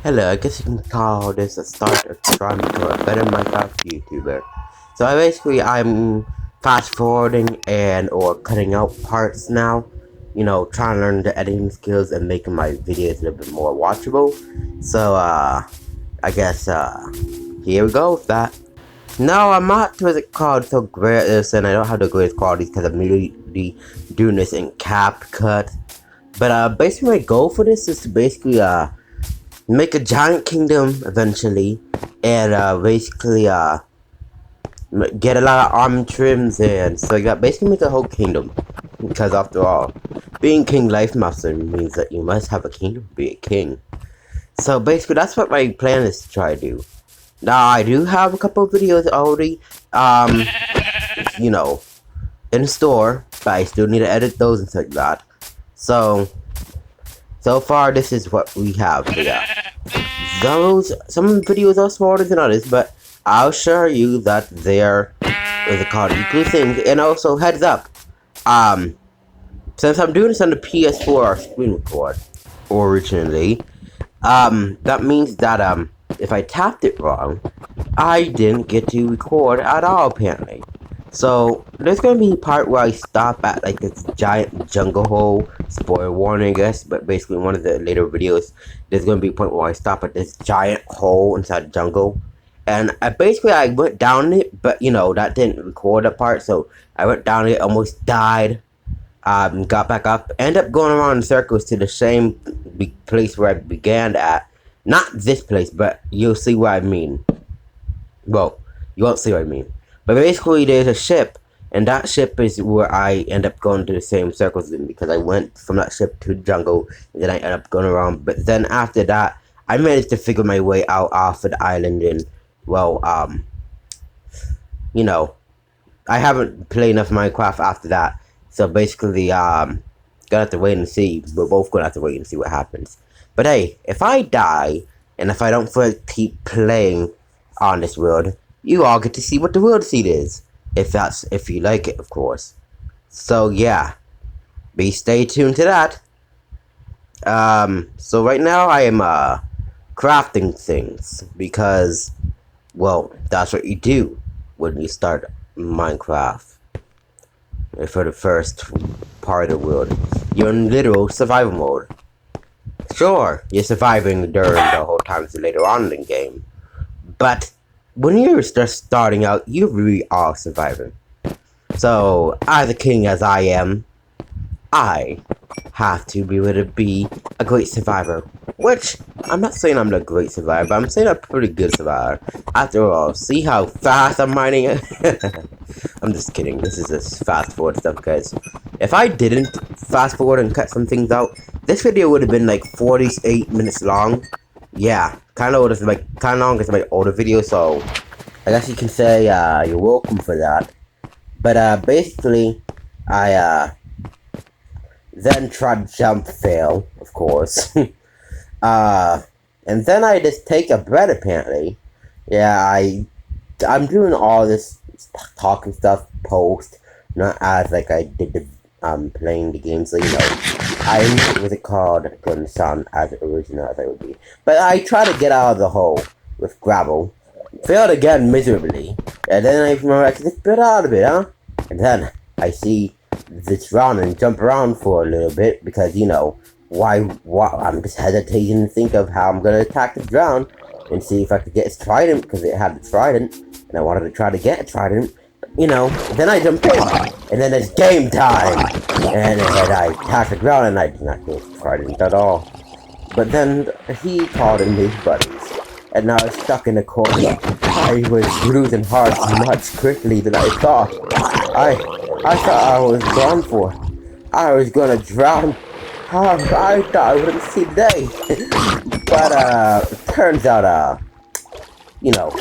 Hello, I guess you can call this a start of trying to become a better Minecraft YouTuber. So I'm fast forwarding and or cutting out parts now. You know, trying to learn the editing skills and making my videos a little bit more watchable. So I guess here we go with that. No, I'm not what's it called so great at this, and I don't have the greatest qualities because I'm really doing this in CapCut. But basically my goal for this is to basically make a giant kingdom eventually, and get a lot of arm trims, and so you got basically make a whole kingdom. Because after all, being king life master means that you must have a kingdom to be a king. So basically that's what my plan is to try to do. Now I do have a couple of videos already, you know, in store, but I still need to edit those and stuff like that. So far, this is what we have here. Some videos are smaller than others, but I'll show you that they're called equal things. And also, heads up, since I'm doing this on the PS4 screen record originally, that means that if I tapped it wrong, I didn't get to record at all apparently. So there's gonna be a part where I stop at like this giant jungle hole. Spoiler warning, I guess, but basically in one of the later videos, there's gonna be a point where I stop at this giant hole inside the jungle, and I went down it, but you know that didn't record that part. So I went down it, almost died, got back up, ended up going around in circles to the same place where I began at. Not this place, but you'll see what I mean. Well, you won't see what I mean. But basically, there's a ship, and that ship is where I end up going to the same circles in, because I went from that ship to the jungle, and then I end up going around. But then after that, I managed to figure my way out off of the island, and, well, you know, I haven't played enough Minecraft after that. So basically, gonna have to wait and see. We're both gonna have to wait and see what happens. But hey, if I die, and if I don't feel like keep playing on this world, you all get to see what the world seed is, if you like it, of course. So yeah, stay tuned to that. So right now I am crafting things, because, well, that's what you do when you start Minecraft. For the first part of the world, you're in literal survival mode. Sure, you're surviving during the whole time later on in the game, but when you're just starting out, you really are surviving. So, as a king as I am, I have to be able to be a great survivor. Which, I'm not saying I'm a great survivor, but I'm saying I'm a pretty good survivor. After all, see how fast I'm mining it? I'm just kidding, this is just fast forward stuff, guys. If I didn't fast forward and cut some things out, this video would have been like 48 minutes long. Yeah, kind of long as my older video, so I guess you can say you're welcome for that. But basically, I then tried to jump, fail, of course. And then I just take a bread apparently. Yeah, I'm doing all this talking stuff post, not as like I did the playing the game, so you know, I what's it called, gonna sound as original as I would be. But I try to get out of the hole with gravel. Failed again miserably. And then I remember I can just get out of it, huh? And then I see this round and jump around for a little bit, because you know, why I'm just hesitating to think of how I'm gonna attack the ground and see if I could get its trident, because it had the trident and I wanted to try to get a trident. You know, then I jump in, and then it's game time, and I attack the ground, and I did not get trident at all. But then he called in his buddies, and now I'm stuck in the corner. I was losing hearts much quickly than I thought. I thought I was gone for. I was gonna drown. I thought I wouldn't see the day. But turns out, you know,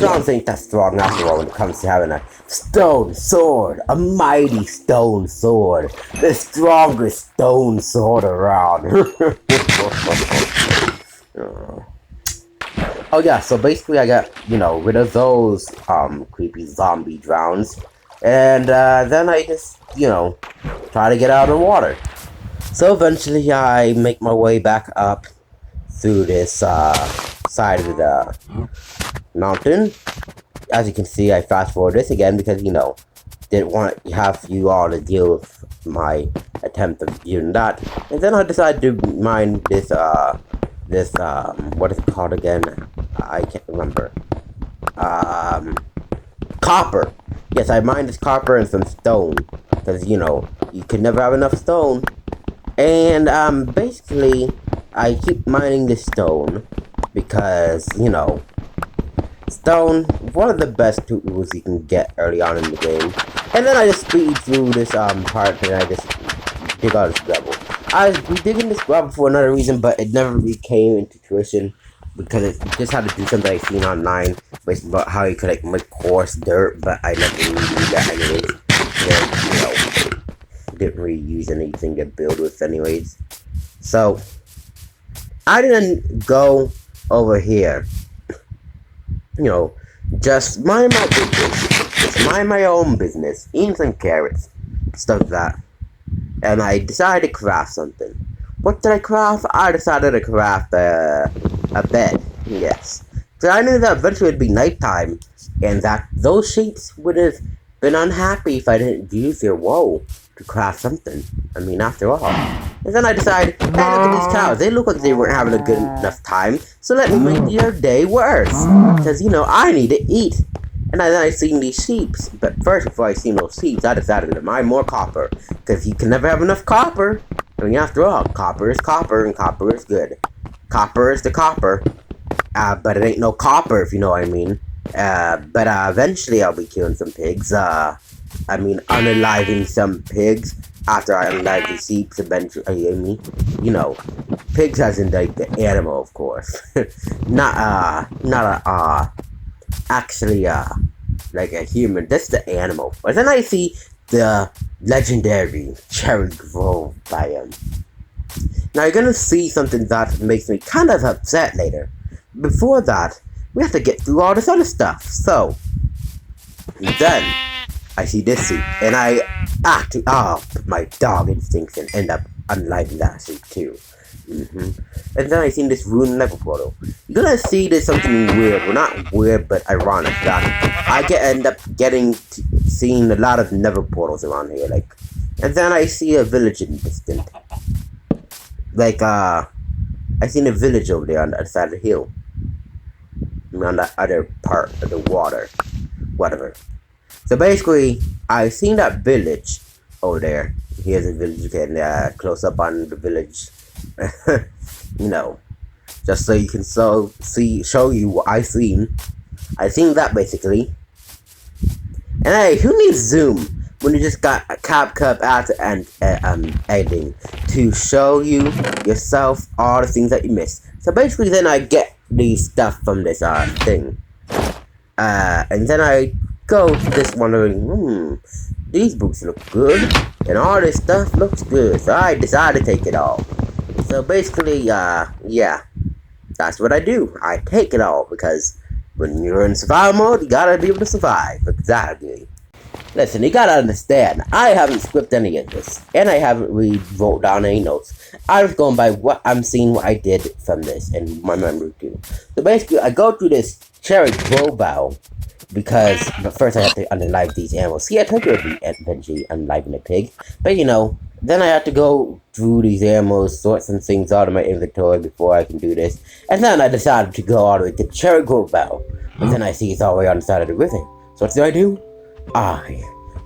Drones ain't that strong after all when it comes to having a stone sword, a mighty stone sword, the strongest stone sword around. Oh yeah, so basically I got, you know, rid of those creepy zombie drowns, and then I just, you know, try to get out of the water. So eventually I make my way back up through this side of the mountain. As you can see, I fast forward this again because, you know, didn't want to have you all to deal with my attempt of doing that. And then I decided to mine this, what is it called again? I can't remember. Copper. Yes, I mined this copper and some stone. Because, you know, you can never have enough stone. And, basically, I keep mining this stone. Because, you know, stone, one of the best tools you can get early on in the game. And then I just speed through this part and I just dig out this gravel. I was digging this gravel for another reason, but it never really came into fruition because it just had to do something I seen online, basically about how you could like make coarse dirt, but I never really did that anyways. And, you know, didn't really use anything to build with anyways. So I didn't go over here. You know, just mind my business. Just mind my own business. Eating some carrots. Stuff like that. And I decided to craft something. What did I craft? I decided to craft a bed. Yes. So I knew that eventually it would be nighttime. And that those sheeps would have been unhappy if I didn't use their wool to craft something. I mean, after all. And then I decided, hey, look at these cows. They look like they weren't having a good enough time. So let me make their day worse. Because, you know, I need to eat. And then I seen these sheep. But first, before I seen those sheep, I decided to mine more copper. Because you can never have enough copper. I mean, after all, copper is copper and copper is good. Copper is the copper. But it ain't no copper, if you know what I mean. But eventually I'll be killing some pigs. I mean, unaliving some pigs after I unalive the sheep. Eventually, I mean, you know, pigs as in like the animal, of course, actually, like a human. That's the animal. But then I see the legendary Cherry Grove biome. Now you're gonna see something that makes me kind of upset later. Before that, we have to get through all this other stuff. So then I see this sheep, and I act off my dog instincts and end up unliving that sheep too. And then I seen this ruined nether portal. You're gonna see there's something weird. Well, not weird, but ironic. That I end up seeing a lot of nether portals around here. Like, and then I see a village in the distance. Like, I seen a village over there on the other side of the hill. On the other part of the water. Whatever. So basically, I seen that village over there. Here's a village. You can close up on the village. You know, just so you can show you what I seen. I seen that basically. And hey, who needs zoom when you just got a CapCut at the end editing to show you yourself all the things that you missed. So basically, then I get these stuff from this thing, and then I go to this wondering, these boots look good, and all this stuff looks good. So I decided to take it all. So basically, yeah, that's what I do. I take it all because when you're in survival mode, you gotta be able to survive. Exactly. Listen, you gotta understand, I haven't scripted any of this, and I haven't really wrote down any notes. I was going by what I'm seeing, what I did from this, and my memory too. So basically, I go through this cherry grow bow, but first I have to unalive these animals. See, I told you it would be eventually unaliving a pig, but you know, then I have to go through these animals, sort some things out of my inventory before I can do this, and then I decided to go all the way to cherry grow bow, and then I see it's all the way on the side of the river. So what do? I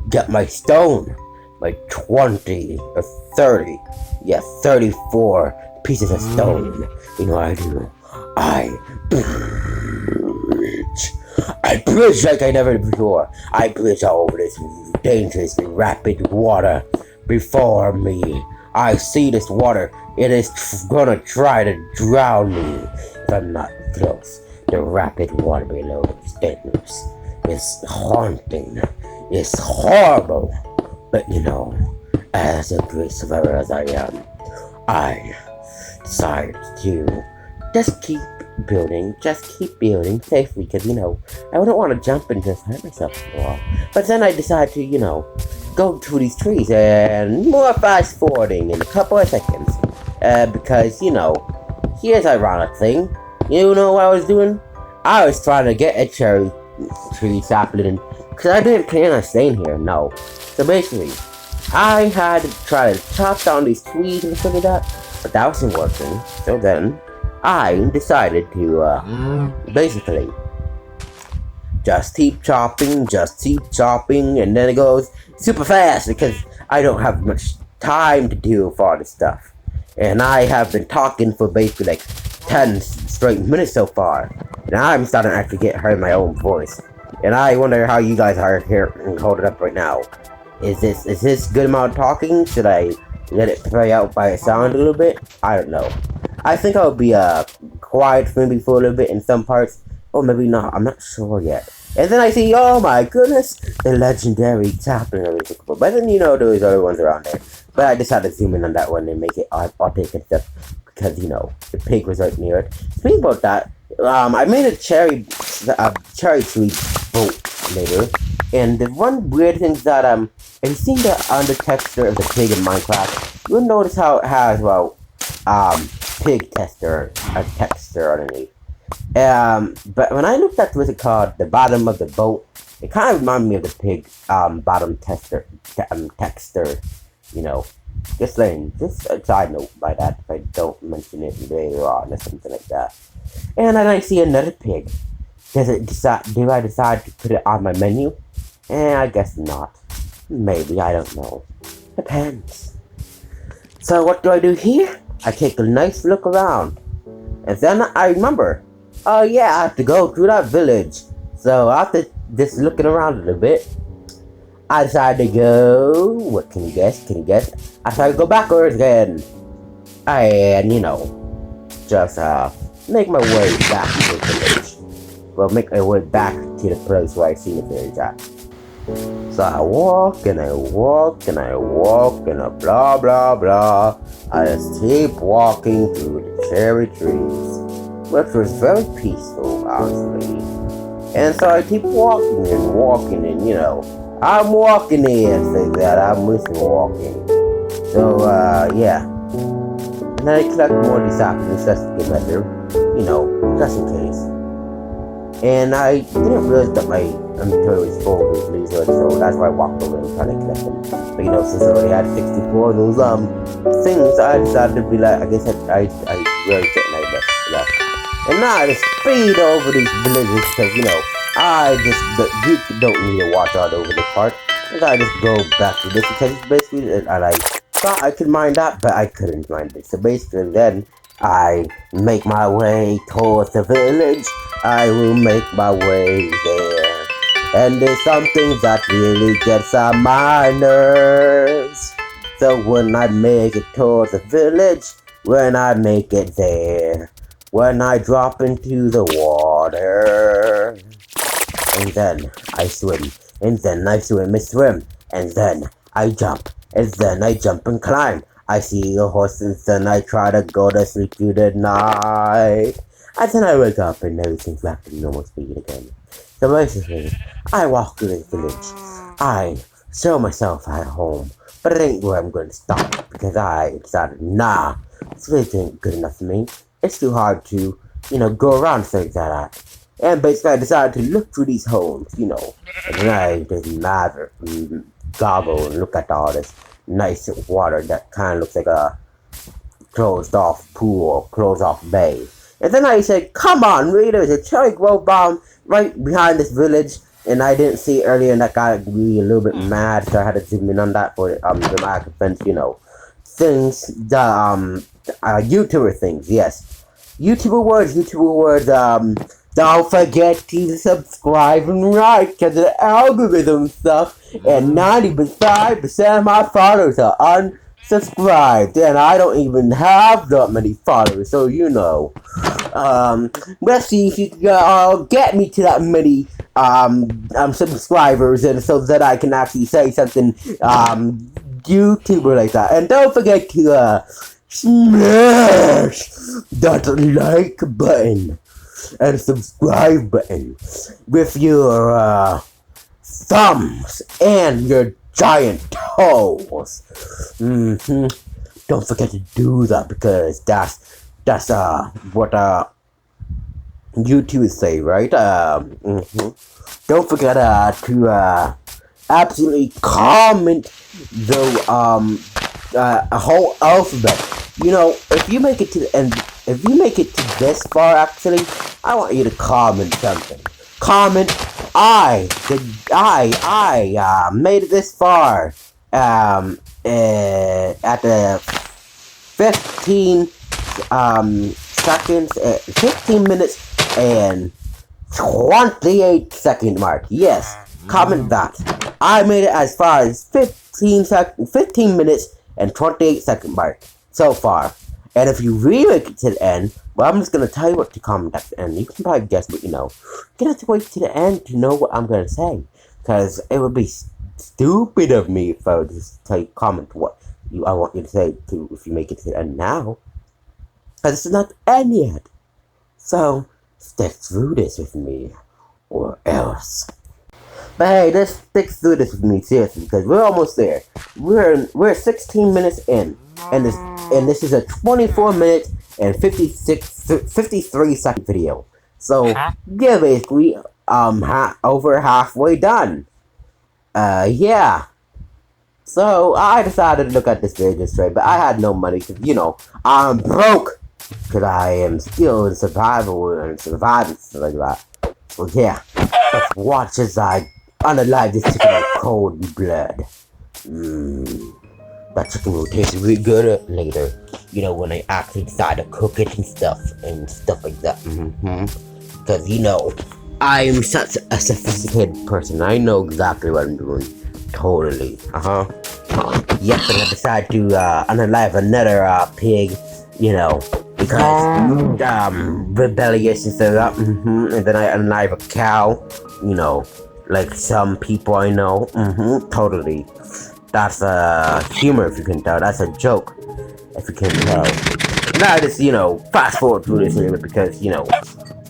got my stone, my 20 or 30, yeah, 34 pieces of stone. You know what I do? I bridge like I never did before. I bridge all over this dangerous, rapid water before me. I see this water. It is gonna try to drown me if I'm not close. The rapid water below is dangerous. It's haunting. It's horrible. But you know, as a great survivor as I am, I decided to just keep building safely, because you know, I wouldn't want to jump and just hurt myself for a while. But then I decided to, you know, go through these trees and more fast forwarding in a couple of seconds. Because, you know, here's an ironic thing. You know what I was doing? I was trying to get a cherry tree sapling, because I didn't plan on staying here, no. So basically, I had to try to chop down these trees and stuff like that, but that wasn't working. So then, I decided to, basically, just keep chopping, and then it goes super fast, because I don't have much time to do for all this stuff. And I have been talking for basically like 10 straight minutes so far. And I'm starting to actually get heard my own voice. And I wonder how you guys are here and hold it up right now. Is this good amount of talking? Should I let it play out by its sound a little bit? I don't know. I think I'll be quiet maybe for a little bit in some parts. Or maybe not. I'm not sure yet. And then I see, oh my goodness, the legendary sapling of it. But then you know there's other ones around there. But I decided to zoom in on that one and make it authentic and stuff. Because, you know, the pig was right near it. Speaking about that, I made a cherry tree boat later. And the one weird thing is that, if you seen the under texture of the pig in Minecraft, you'll notice how it has, well, pig texture underneath. But when I looked at what's it called, the bottom of the boat, it kind of reminded me of the pig, bottom texture, you know. Just a side note by that, if I don't mention it later on or something like that. And then I see another pig. Do I decide to put it on my menu? I guess not. Maybe, I don't know. Depends. So what do I do here? I take a nice look around. And then I remember, oh yeah, I have to go through that village. So after just looking around a little bit, I decided to go, what can you guess? I decided to go backwards again. And, you know, just, make my way back to the village. Well, make my way back to the place where I seen the village at. So I walk, and I blah, blah, blah. I just keep walking through the cherry trees, which was very peaceful, honestly. And so I keep walking, and, you know, I'm walking in, say that, I'm missing walking. So, yeah. And then I collect more of these saplings just to get better, you know, just in case. And I didn't realize that my inventory was full of these leaves, so that's why I walked over and tried to collect them. But, you know, since I already had 64 of those, things, I decided to be like, I guess I really didn't like that. And now I just speed over these villages, because, you know, you don't need to watch out over this part. And I just go back to this, because it's basically, and I thought I could mine that, but I couldn't mine it. So basically then, I make my way towards the village. I will make my way there. And there's something that really gets on my nerves. So when I make it towards the village, when I make it there, when I drop into the water, and then I swim, and then I swim and swim, and then I jump, and then I jump and climb. I see a horse, and then I try to go to sleep through the night. And then I wake up and everything's back to normal speed again. So basically, I walk through this village. I show myself at home, but it ain't where I'm going to stop, because I decided, nah, this really ain't good enough for me. It's too hard to, you know, go around things like that. And basically I decided to look through these homes, you know, and then I just goggle and look at all this nice water that kind of looks like a closed off pool or closed off bay. And then I said, come on, really, there's a cherry grove bomb right behind this village, and I didn't see it earlier, and that got me a little bit mad, so I had to zoom in on that for dramatic offense, you know. Things, the, YouTuber things, yes. YouTuber words, don't forget to subscribe and like, because of the algorithm stuff, and 95% of my followers are unsubscribed, and I don't even have that many followers, so you know. Let's see if you can get me to that many subscribers, and so that I can actually say something YouTuber like that. And don't forget to smash that like button and subscribe button with your thumbs and your giant toes. Don't forget to do that, because that's That's what YouTube say, right? Don't forget to absolutely comment a whole alphabet. You know, if you make it to the end, if you make it to this far, actually, I want you to comment something. Comment, I made it this far. At the 15 seconds, 15 minutes and 28-second mark. Yes, comment that. I made it as far as 15 minutes and 28-second mark so far. And if you really make it to the end, well, I'm just gonna tell you what to comment at the end. You can probably guess what you know. You have to wait to the end to know what I'm gonna say, because it would be stupid of me if I would just tell you comment what I want you to say to if you make it to the end now. Because it's not the end yet. So stick through this with me, or else. But hey, let's stick through this with me seriously, because we're almost there. We're 16 minutes in, and this is a 24 minute and 53-second video. So yeah, basically over halfway done. Yeah. So I decided to look at this video straight, but I had no money because, you know, I'm broke. Because I am still in survival and surviving stuff like that. So yeah, let's watch as I unalive this chicken with cold blood. That chicken will taste really good later. You know, when I actually decide to cook it and stuff like that. Because, you know, I'm such a sophisticated person. I know exactly what I'm doing. Totally. Yep, and I decided to unalive another pig, you know, because rebellious and stuff. And then I unalive a cow, you know, like some people I know. Totally. That's humor, if you can tell. That's a joke, if you can tell. Now I just, you know, fast forward through this a little bit because, you know,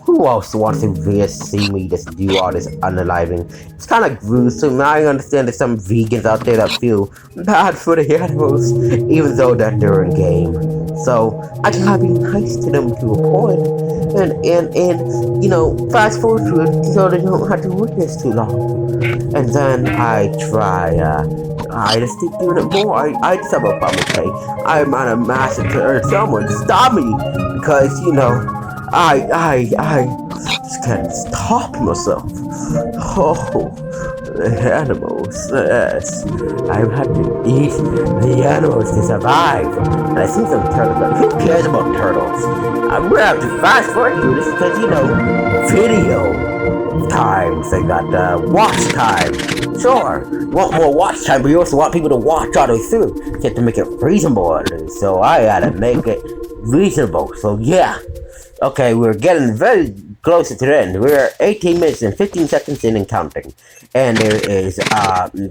who else wants to just see me just do all this unaliving? It's kind of gruesome. I understand there's some vegans out there that feel bad for the animals, even though that they're in game. So I gotta be nice to them to a point, and you know, fast forward through it so they don't have to witness too long. And then I try. I just keep doing it more. I just have a problem. Okay, I'm on a massacre. Someone stop me, because you know. I just can't stop myself. Oh, the animals, yes. I've had to eat the animals to survive. And I see some turtles, but who cares about turtles? I'm gonna have to fast forward through this because, you know, video time, so got watch time. Sure, you want more watch time, but you also want people to watch all the way through. You have to make it reasonable, so I gotta make it reasonable, so yeah. Okay, we're getting very close to the end. We're 18 minutes and 15 seconds in and counting. And there is,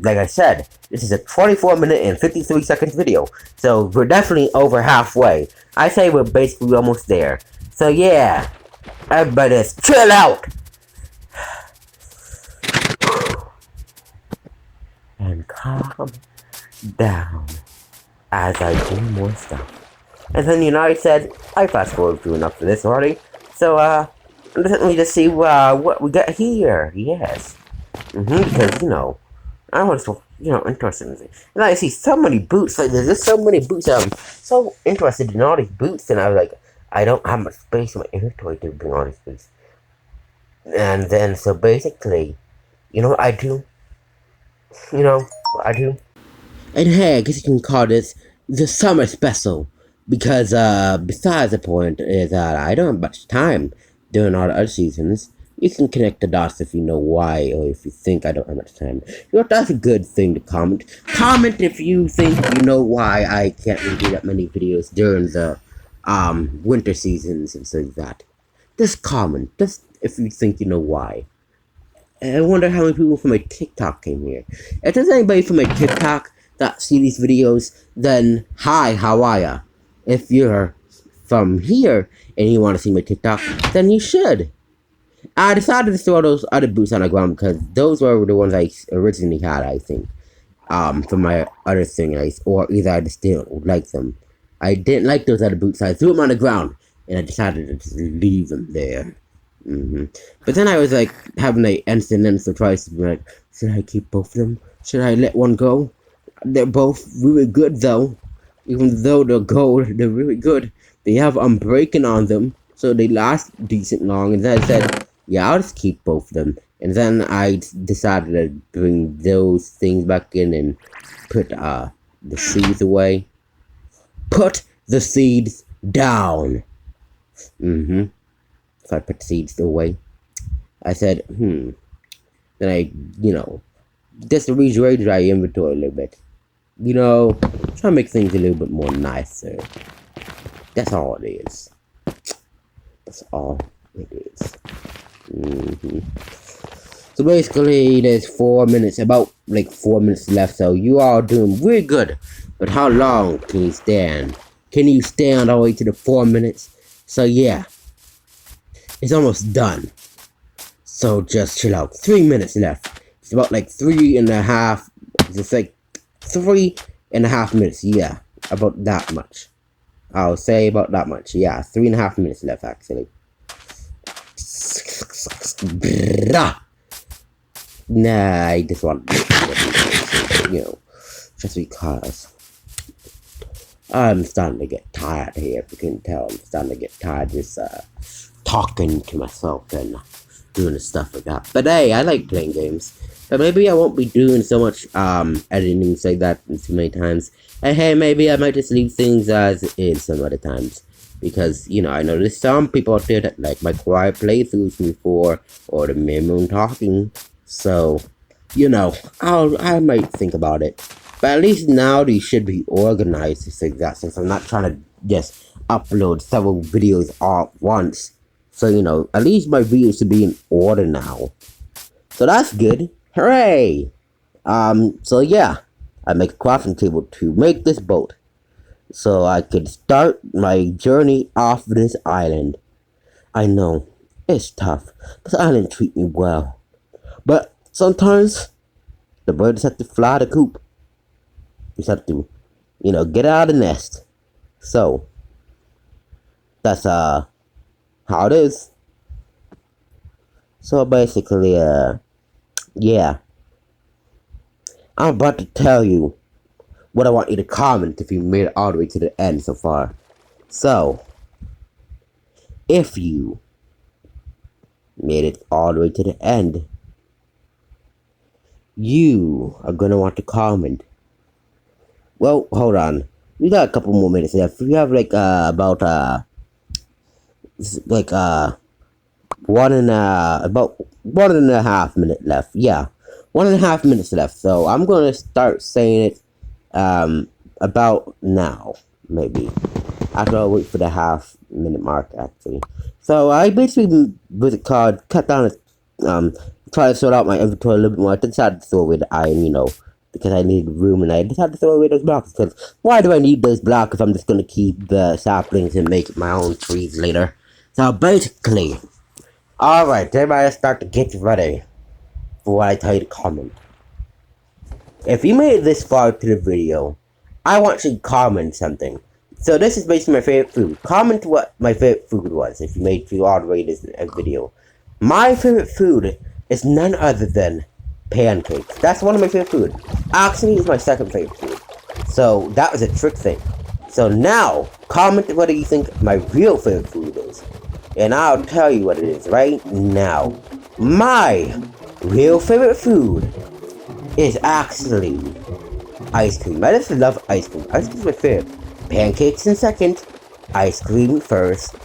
like I said, this is a 24 minute and 53 seconds video. So we're definitely over halfway. I say we're basically almost there. So yeah, everybody just chill out. And calm down as I do more stuff. And then, you know, I said, I fast forward through enough for this already. So, let me just see, what we got here. Yes. Because, you know, I was, you know, interested in it. And I see so many boots, like, there's just so many boots. I'm so interested in all these boots, and I was like, I don't have much space in my inventory to bring all these boots. And then, so basically, you know what I do? You know what I do? And hey, I guess you can call this the summer special. Because, besides the point is that I don't have much time during all the other seasons. You can connect the dots if you know why, or if you think I don't have much time. You know, that's a good thing to comment. Comment if you think you know why I can't really do that many videos during the, winter seasons and things like that. Just comment, just if you think you know why. And I wonder how many people from my TikTok came here. If there's anybody from my TikTok that see these videos, then hi, how are ya? If you're from here and you want to see my TikTok, then you should. I decided to throw those other boots on the ground because those were the ones I originally had, I think. From my other thing, or either I just didn't like them. I didn't like those other boots, so I threw them on the ground. and I decided to just leave them there. But then I was like having an instant twice to be like, should I keep both of them? Should I let one go? They're both really good though. Even though they're gold, they're really good. They have unbreaking on them, so they last decent long. And then I said, yeah, I'll just keep both of them. And then I decided to bring those things back in and put the seeds away. Put the seeds down. So I put the seeds away. I said, Then I, just to rearrange my inventory a little bit. Try to make things a little bit more nicer. That's all it is. That's all it is. So basically, there's 4 minutes, about like 4 minutes left. So you are doing really good. But how long can you stand? Can you stand all the way to the 4 minutes? So yeah, it's almost done. So just chill out. 3 minutes left. It's about like 3.5. It's like 3.5 minutes. Yeah, about that much. I'll say about that much. Yeah, 3.5 minutes left actually. Nah, I just want just because I'm starting to get tired here. If you can tell, I'm starting to get tired just talking to myself and doing the stuff like that. But hey, I like playing games. But maybe I won't be doing so much editing, say that too many times. And hey, maybe I might just leave things as is some other times. Because, I know there's some people out there that like my quiet playthroughs before, or the minimum talking. So, I might think about it. But at least now these should be organized to say that, since I'm not trying to just upload several videos all at once. So, at least my videos should be in order now. So that's good. Hooray! So yeah, I make a crafting table to make this boat. So I could start my journey off this island. I know, it's tough. This island treats me well. But sometimes, the birds have to fly the coop. You just have to, get out of the nest. So, that's, how it is. So basically, yeah. I'm about to tell you what I want you to comment if you made it all the way to the end so far. So, if you made it all the way to the end, you are gonna want to comment. Well, hold on. We got a couple more minutes left. We have like about 1.5 minutes left. Yeah, 1.5 minutes left. So I'm gonna start saying it about now, maybe. After I wait for the half-minute mark, actually. So I basically cut down, try to sort out my inventory a little bit more. I decided to throw away the iron, because I needed room, and I decided to throw away those blocks, because why do I need those blocks if I'm just gonna keep the saplings and make my own trees later? So basically, alright, everybody start to get ready for what I tell you to comment. If you made it this far to the video, I want you to comment something. So this is basically my favorite food. Comment what my favorite food was if you made it through all the way to this video. My favorite food is none other than pancakes. That's one of my favorite food. Actually, it's my second favorite food. So that was a trick thing. So now, comment what you think my real favorite food is. And I'll tell you what it is right now. My real favorite food is actually ice cream. I just love ice cream. Ice cream is my favorite. Pancakes in second. Ice cream first.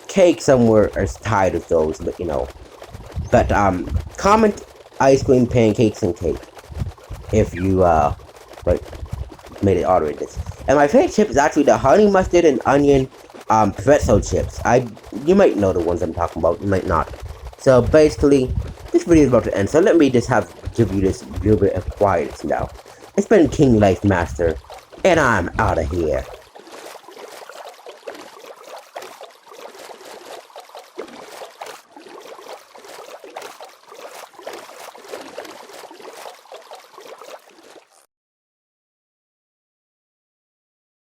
Cake somewhere is tied with those, but But comment ice cream, pancakes, and cake if you made it all the way to this. And my favorite chip is actually the honey mustard and onion pretzel chips. You might know the ones I'm talking about, you might not. So basically, this video is about to end, so let me just give you this little bit of quietness now. It's been King Life Master, and I'm out of here.